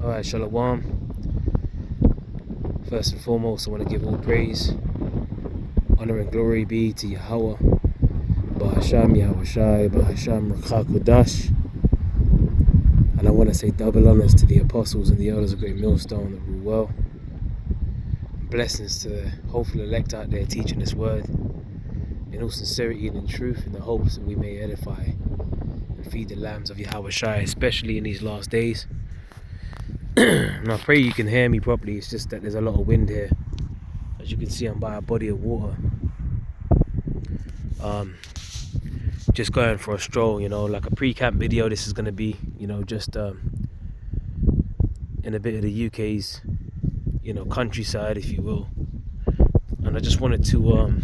Alright, Shalom. First and foremost, I want to give all praise, honor and glory be to Yahweh, Bahasham Yahushai, Bahasham Rakha. And I want to say double honors to the apostles and the elders of Great Millstone that rule well. Blessings to the hopeful elect out there teaching this word in all sincerity and in truth, in the hopes that we may edify and feed the lambs of Yahushai, especially in these last days. And I pray you can hear me properly. It's just that there's a lot of wind here. As you can see, I'm by a body of water. Just going for a stroll, like a pre-camp video. This is going to be, just in a bit of the UK's, countryside, if you will. And I just wanted to,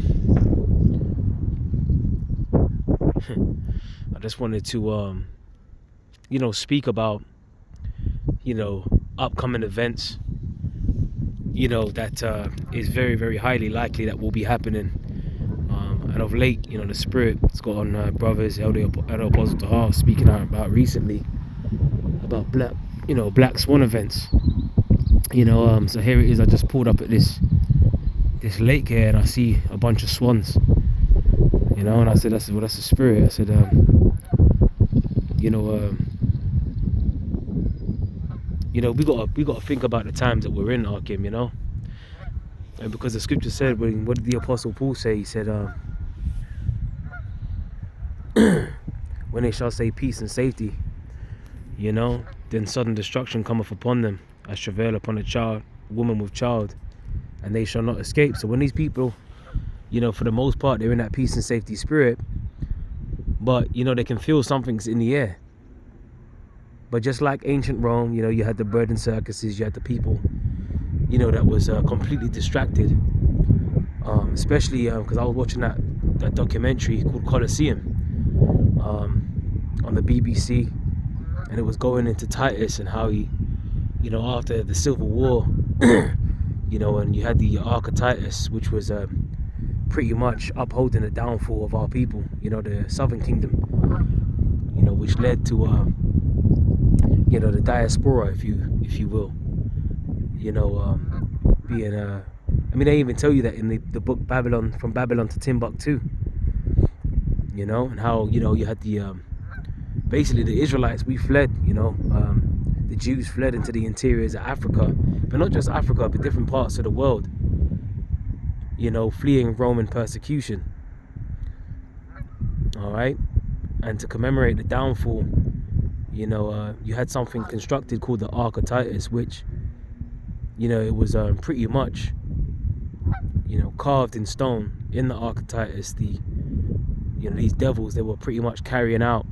speak about, upcoming events, that is very, very highly likely that will be happening. And of late, the Spirit's got on brothers, Elder Apostle Tahar, speaking out about recently about black swan events. So here it is. I just pulled up at this lake here, and I see a bunch of swans. And I said, that's the Spirit. I said, we gotta think about the times that we're in, Arkim, and because the scripture said, what did the Apostle Paul say? He said, when they shall say peace and safety, then sudden destruction cometh upon them, as travail upon a woman with child, and they shall not escape. So when these people, for the most part, they're in that peace and safety spirit, but they can feel something's in the air. But just like ancient Rome, you had the bird and circuses, you had the people, that was completely distracted. Especially because I was watching that documentary called Colosseum on the BBC, and it was going into Titus and how he, after the Civil War, and you had the Ark of Titus, which was pretty much upholding the downfall of our people, the Southern Kingdom, which led to the diaspora, if you will, being they even tell you that in the book Babylon, from Babylon to Timbuktu, and how you had the basically the Israelites, we fled, the Jews fled into the interiors of Africa, but not just Africa, but different parts of the world, fleeing Roman persecution. All right, and to commemorate the downfall, you had something constructed called the Ark of Titus, which, it was pretty much, carved in stone in the Ark of Titus. These devils, they were pretty much carrying out,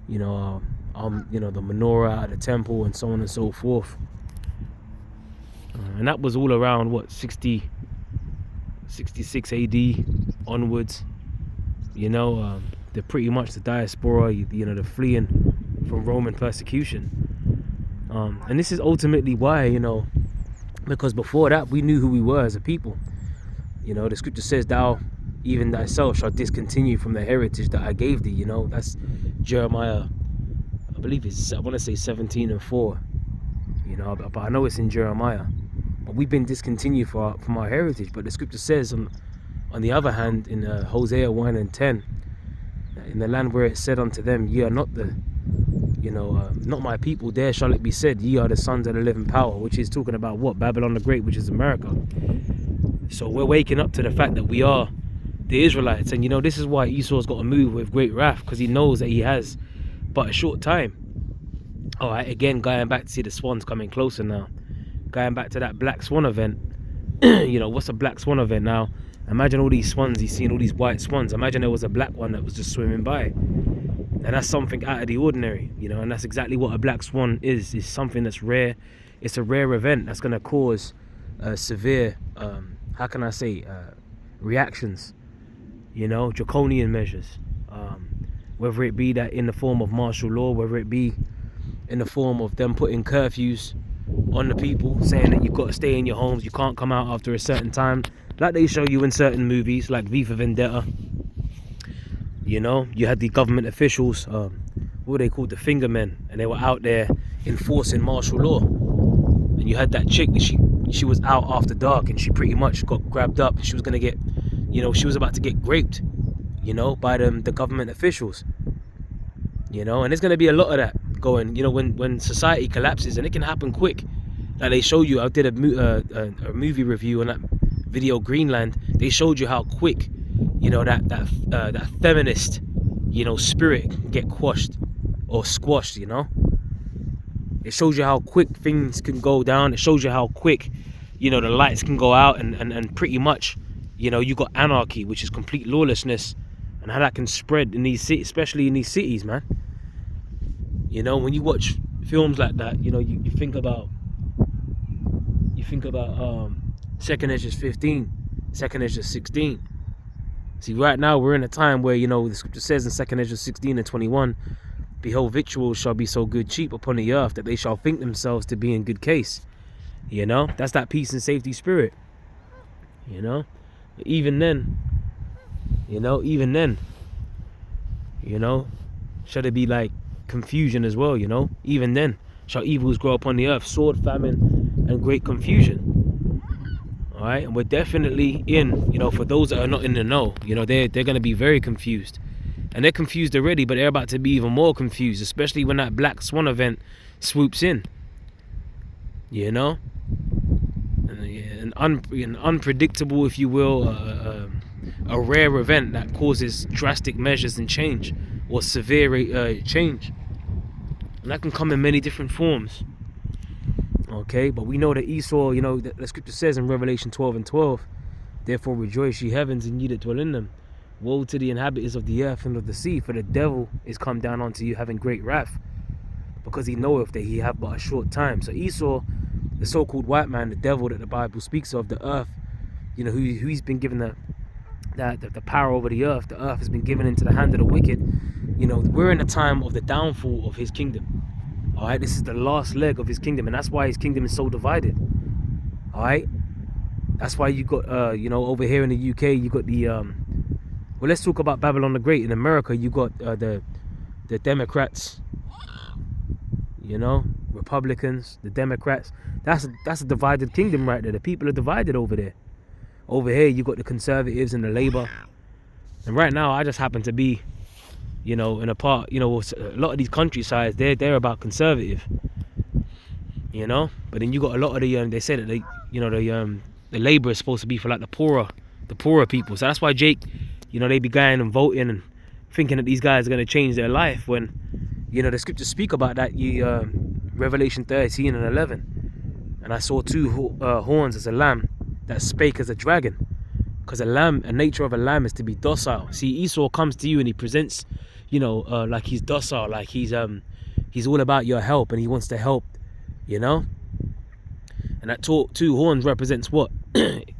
the menorah at the temple and so on and so forth. And that was all around, 66 AD onwards. They're pretty much the diaspora, the fleeing from Roman persecution. And this is ultimately why, because before that we knew who we were as a people. The scripture says, thou even thyself shalt discontinue from the heritage that I gave thee. That's Jeremiah, I believe I want to say 17:4, but I know it's in Jeremiah. But we've been discontinued from our heritage. But the scripture says on the other hand, in Hosea 1:10, in the land where it said unto them, ye are not not my people, there shall it be said, ye are the sons of the living power, which is talking about what? Babylon the Great, which is America. So we're waking up to the fact that we are the Israelites. And this is why Esau's got to move with great wrath, because he knows that he has but a short time. All right, again, going back to see the swans coming closer now. Going back to that black swan event. What's a black swan event now? Imagine all these swans, he's seeing all these white swans. Imagine there was a black one that was just swimming by. And that's something out of the ordinary, and that's exactly what a black swan is. It's something that's rare. It's a rare event that's going to cause severe, reactions, draconian measures. Whether it be that in the form of martial law, whether it be in the form of them putting curfews on the people, saying that you've got to stay in your homes, you can't come out after a certain time, like they show you in certain movies, like V for Vendetta. You had the government officials, what were they called, the finger men, and they were out there enforcing martial law. you had that chick that she was out after dark, and she pretty much got grabbed up. She was gonna get, she was about to get raped, by the government officials. And there's gonna be a lot of that going. When society collapses, and it can happen quick. Like they showed you, I did a movie review on that video Greenland. They showed you how quick, that feminist, spirit can get quashed or squashed. It shows you how quick things can go down. It shows you how quick, the lights can go out, and pretty much, you got anarchy, which is complete lawlessness, and how that can spread in these cities, especially in these cities, man. When you watch films like that, you think about 2nd Ezra 15, 2nd Ezra 16. See, right now we're in a time where, the scripture says in 2nd Ezra 16 and 21, behold, victuals shall be so good cheap upon the earth that they shall think themselves to be in good case. That's that peace and safety spirit. But even then, shall there be like confusion as well, even then shall evils grow upon the earth, sword, famine, and great confusion. All right, and we're definitely in, for those that are not in the know, they're going to be very confused, and they're confused already, but they're about to be even more confused, especially when that black swan event swoops in. An unpredictable, if you will, a rare event that causes drastic measures and change, or severe change, and that can come in many different forms. Okay, but we know that Esau, the scripture says in Revelation 12 and 12, therefore rejoice ye heavens, and ye that dwell in them. Woe to the inhabitants of the earth and of the sea, for the devil is come down unto you having great wrath, because he knoweth that he have but a short time. So Esau, the so-called white man, the devil that the Bible speaks of, the earth, who he's been given the power over the earth has been given into the hand of the wicked. We're in a time of the downfall of his kingdom. All right, this is the last leg of his kingdom, and that's why his kingdom is so divided. All right, that's why you got over here in the UK, you got the well, let's talk about Babylon the Great. In America, you got the Democrats, Republicans, the Democrats. That's a divided kingdom right there. The people are divided over there. Over here, you got the conservatives and the Labour. And right now, I just happen to be, in a part, a lot of these countrysides, they're about conservative. But then you got a lot of the they say that the Labour is supposed to be for like the poorer people. So that's why Jake, they be going and voting and thinking that these guys are going to change their life, when the scriptures speak about that. Revelation 13 and 11, and I saw two horns as a lamb that spake as a dragon, because a nature of a lamb is to be docile. See, Esau comes to you and he presents, like he's docile, like he's all about your help, and he wants to help, and that two horns represents what?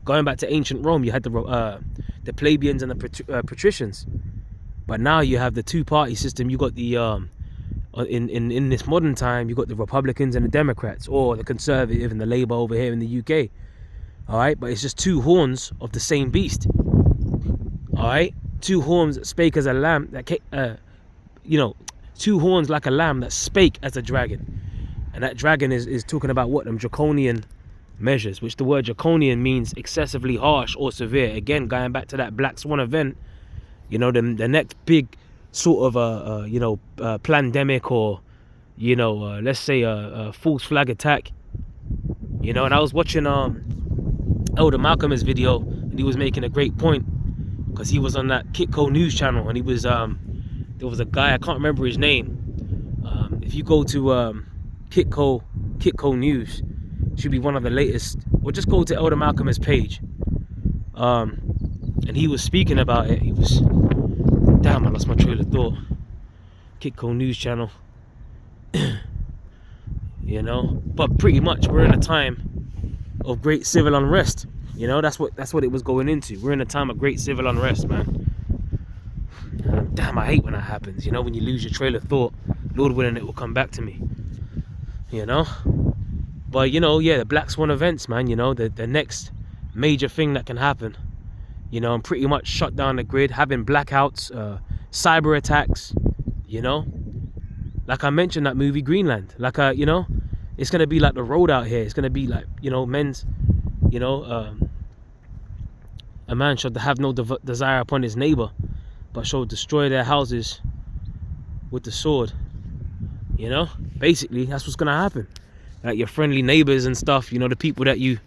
Going back to ancient Rome, you had the plebeians and the patricians, but now you have the two-party system. You got the in this modern time, you got the Republicans and the Democrats, or the Conservative and the Labour over here in the UK. All right, but it's just two horns of the same beast. All right, two horns that spake as a lamb, two horns like a lamb that spake as a dragon. And that dragon is talking about what? Them draconian measures, which the word draconian means excessively harsh or severe. Again, going back to that black swan event, the next big sort of pandemic, or let's say a false flag attack. And I was watching Elder Malcolm's video, and he was making a great point, because he was on that Kitco news channel, and he was there was a guy, I can't remember his name. If you go to Kitco News, should be one of the latest, or just go to Elder Malcolm's page, and he was speaking about it. He was, damn, I lost my trail of thought. Kitco News channel. But pretty much we're in a time of great civil unrest. That's what it was going into. We're in a time of great civil unrest, man. Damn, I hate when that happens. When you lose your trail of thought, Lord willing, it will come back to me. But the black swan events, man. The next major thing that can happen. And pretty much shut down the grid, having blackouts, cyber attacks. Like I mentioned, that movie Greenland. Like It's gonna be like the road out here. It's gonna be like, you know, men's, you know, a man should have no desire upon his neighbor, but shall destroy their houses with the sword. You know, basically that's what's gonna happen. Like your friendly neighbors and stuff, you know, the people that you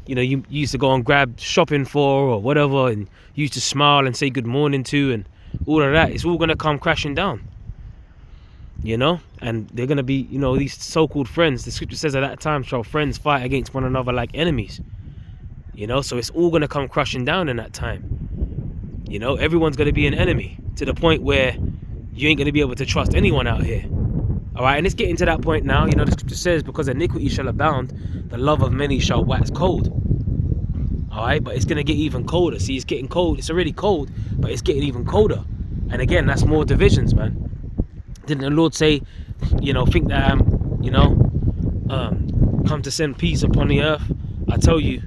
used to go and grab shopping for or whatever, and you used to smile and say good morning to, and all of that, it's all gonna come crashing down. You know, and they're gonna be, you know, these so-called friends. The scripture says at that time shall friends fight against one another like enemies. You know, so it's all gonna come crashing down in that time. You know, everyone's gonna be an enemy to the point where you ain't gonna be able to trust anyone out here. All right, and it's getting to that point now. You know, the scripture says, because iniquity shall abound, the love of many shall wax cold. All right, but it's going to get even colder. See, it's getting cold. It's already cold, but it's getting even colder. And again, that's more divisions, man. Didn't the Lord say, you know, think that I'm, you know, come to send peace upon the earth? I tell you,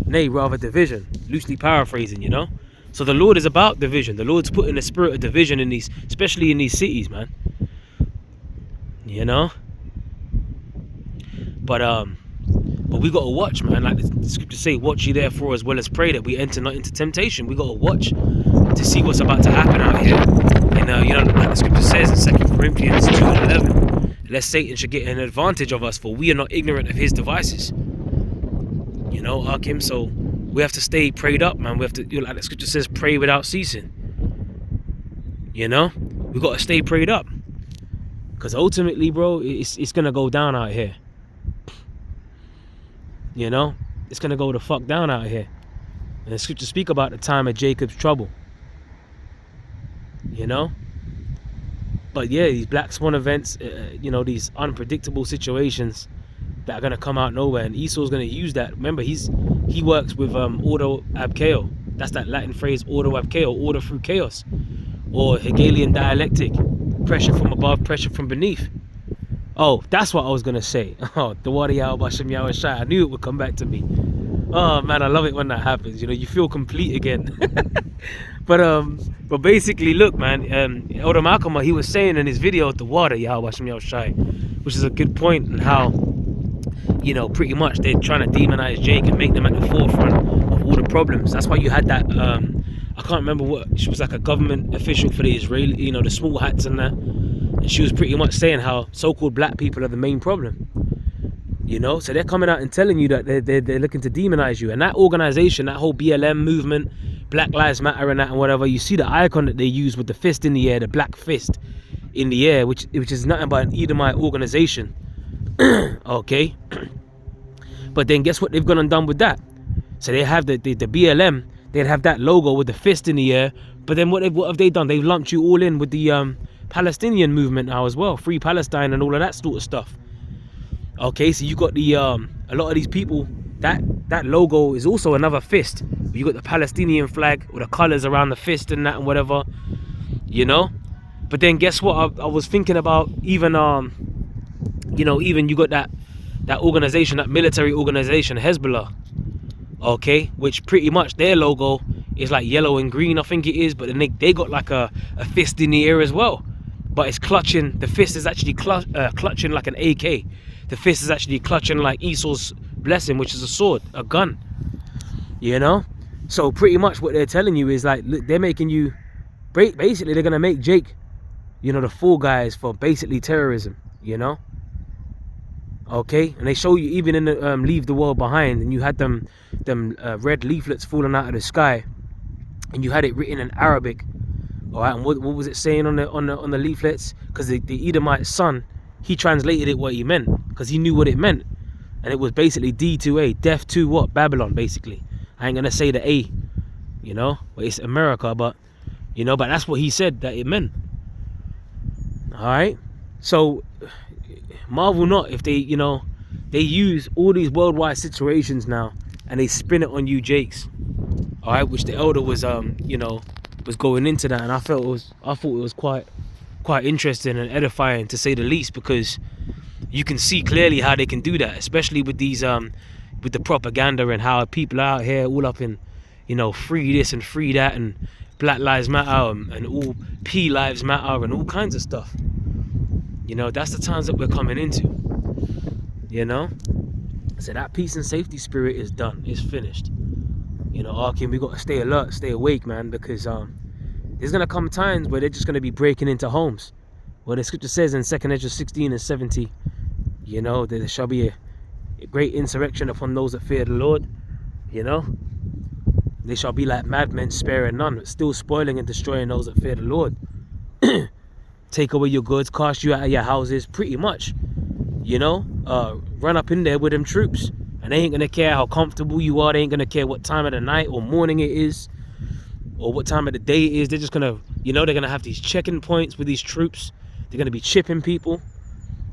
nay, rather division. Loosely paraphrasing, you know. So the Lord is about division. The Lord's putting the spirit of division in these, especially in these cities, man. You know, but we gotta watch, man. Like the scriptures say, watch ye therefore as well as pray, that we enter not into temptation. We gotta watch to see what's about to happen out here. And you know, like the scripture says in 2 Corinthians 2:11, lest Satan should get an advantage of us, for we are not ignorant of his devices. You know, Akim. So we have to stay prayed up, man. We have to, you know, like the scripture says, pray without ceasing. You know, we gotta stay prayed up. Because ultimately, bro, it's going to go down out here. You know? It's going to go the fuck down out here. And the scriptures speak about the time of Jacob's trouble. You know? But yeah, these black swan events, you know, these unpredictable situations that are going to come out nowhere. And Esau's going to use that. Remember, he works with ordo ab chaos. That's that Latin phrase, ordo ab chaos, order through chaos. Or Hegelian dialectic. Pressure from above, pressure from beneath. Oh, that's what I was gonna say. Oh, the water Basham Yahweh. I knew it would come back to me. Oh man, I love it when that happens. You know, you feel complete again. but basically, look, man. Elder Malcolm, he was saying in his video, the water Yahweh Basham Yahweh, which is a good point, and how, you know, pretty much they're trying to demonize Jake and make them at the forefront of all the problems. That's why you had that. I can't remember what, she was like a government official for the Israeli, you know, the small hats and that, and she was pretty much saying how so-called black people are the main problem. You know, so they're coming out and telling you that they're looking to demonize you. And that organization, that whole BLM movement, Black Lives Matter and that and whatever, you see the icon that they use with the fist in the air, the black fist in the air, which is nothing but an Edomite organization. Okay. But then guess what they've gone and done with that? So they have the BLM. They'd have that logo with the fist in the air, but then what have they done? They've lumped you all in with the Palestinian movement now as well, Free Palestine and all of that sort of stuff. Okay, so you got the a lot of these people, that logo is also another fist. You got the Palestinian flag or the colors around the fist and that and whatever, you know. But then guess what? I was thinking about even you know, even you got that organization, that military organization, Hezbollah. Okay, which pretty much their logo is like yellow and green, I think it is, but then they got like a fist in the air as well, but it's clutching, the fist is actually clutching like an AK. The fist is actually clutching like Esau's blessing, which is a sword, a gun, you know. So pretty much what they're telling you is like, look, they're making you, basically they're gonna make Jake, you know, the fall guys for basically terrorism, you know. Okay, and they show you even in the Leave the World Behind, and you had them red leaflets falling out of the sky, and you had it written in Arabic. All right, and what was it saying on the leaflets? Because the Edomite son, he translated it what he meant, because he knew what it meant, and it was basically D2A, death to what? Babylon, basically. I ain't gonna say the A, you know, but it's America, but you know, but that's what he said that it meant. All right, so marvel not if they, you know, they use all these worldwide situations now and they spin it on you Jakes. All right, which the elder was you know, was going into that, and I thought it was quite interesting and edifying, to say the least, because you can see clearly how they can do that, especially with these with the propaganda, and how people are out here all up in, you know, free this and free that, and Black Lives Matter, and all P Lives Matter, and all kinds of stuff. You know, that's the times that we're coming into. You know? So that peace and safety spirit is done. It's finished. You know, Arkin, we got to stay alert, stay awake, man, because there's going to come times where they're just going to be breaking into homes. Well, the scripture says in 2 Ezra 16 and 70, you know, there shall be a great insurrection upon those that fear the Lord. You know, they shall be like madmen, sparing none, but still spoiling and destroying those that fear the Lord. Take away your goods, cast you out of your houses, pretty much. You know, run up in there with them troops, and they ain't gonna care how comfortable you are. They ain't gonna care what time of the night or morning it is, or what time of the day it is. They're just gonna, you know, they're gonna have these checking points with these troops. They're gonna be chipping people,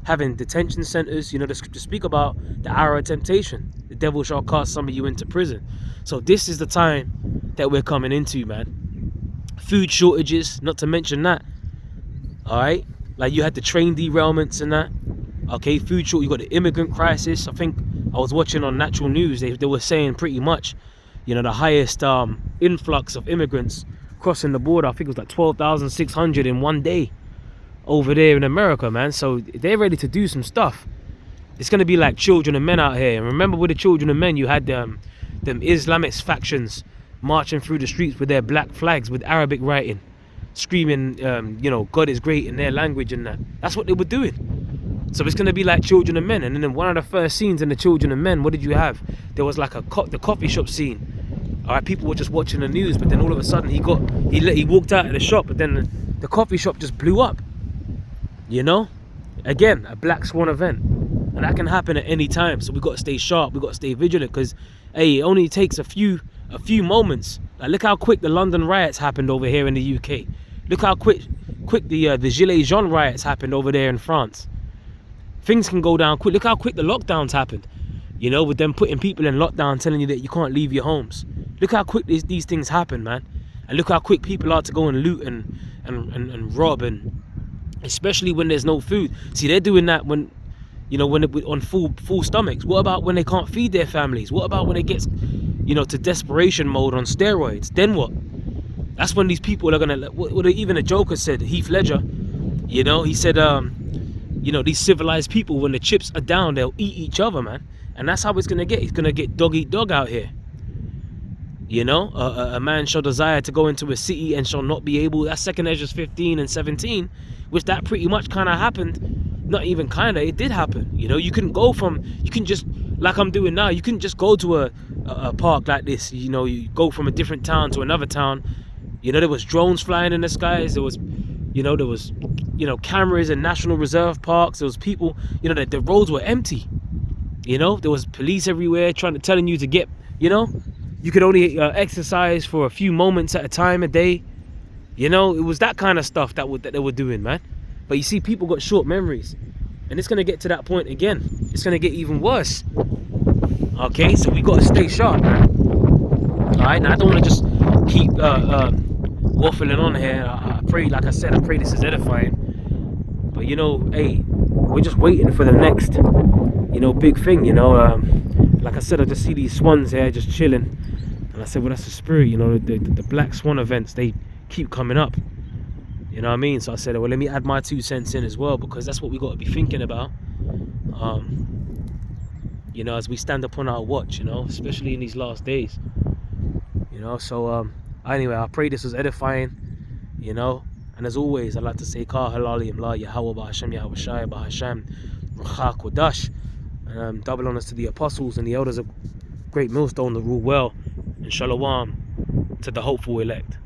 having detention centers. You know, the scriptures speak about the hour of temptation. The devil shall cast some of you into prison. So this is the time that we're coming into, man. Food shortages, not to mention that. All right, like you had the train derailments and that. Okay, food short. You got the immigrant crisis. I think I was watching on Natural News. They were saying pretty much, you know, the highest influx of immigrants crossing the border. I think it was like 12,600 in one day over there in America, man. So they're ready to do some stuff. It's gonna be like children and men out here. And remember, with the children and men, you had them Islamist factions marching through the streets with their black flags with Arabic writing, screaming, you know, God is great in their language and that. That's what they were doing. So it's going to be like children and men. And then one of the first scenes in the children and men, what did you have? There was like the coffee shop scene. All right, people were just watching the news, but then all of a sudden he walked out of the shop, but then the coffee shop just blew up. You know, again, a black swan event, and that can happen at any time. So we got to stay sharp. We got to stay vigilant, because hey, it only takes a few moments. Like, look how quick the London riots happened over here in the UK. Look how quick the Gilets Jaunes riots happened over there in France. Things can go down quick. Look how quick the lockdowns happened. You know, with them putting people in lockdown, telling you that you can't leave your homes. Look how quick these things happen, man. And look how quick people are to go and loot and rob, and especially when there's no food. See, they're doing that when, you know, when on full stomachs. What about when they can't feed their families? What about when it gets, you know, to desperation mode on steroids? Then what? That's when these people are gonna. What even a Joker said, Heath Ledger. You know, he said, you know, these civilized people, when the chips are down, they'll eat each other, man. And that's how it's gonna get. It's gonna get dog eat dog out here. You know, a man shall desire to go into a city and shall not be able. That's 2 Ezra 15 and 17, which that pretty much kind of happened. Not even kind of, it did happen. You know, you couldn't go from, you can just, like I'm doing now, you couldn't just go to a park like this. You know, you go from a different town to another town. You know, there was drones flying in the skies. There was, you know, cameras in national reserve parks. There was people, you know, the roads were empty. You know, there was police everywhere telling you to get, you know, you could only exercise for a few moments at a time a day. You know, it was that kind of stuff that they were doing, man. But you see, people got short memories, and it's gonna get to that point again. It's gonna get even worse. Okay, so we got to stay sharp, man. All right, now I don't want to just keep waffling on here. I pray, like I said, I pray this is edifying. But you know, hey, we're just waiting for the next, you know, big thing. You know, like I said, I just see these swans here just chilling, and I said, well, that's the spirit. You know, the black swan events, they keep coming up. You know what I mean? So I said, well, let me add my 2 cents in as well, because that's what we got to be thinking about. You know, as we stand upon our watch, you know, especially in these last days. You know, so anyway, I pray this was edifying. You know, and as always, I'd like to say, Ka halali imla Yahweh Ba'Hashem Yahweh Shai Ba'Hashem Rucha Kodash. Double honors to the apostles and the elders of Great Millstone that rule well, and shalom to the hopeful elect.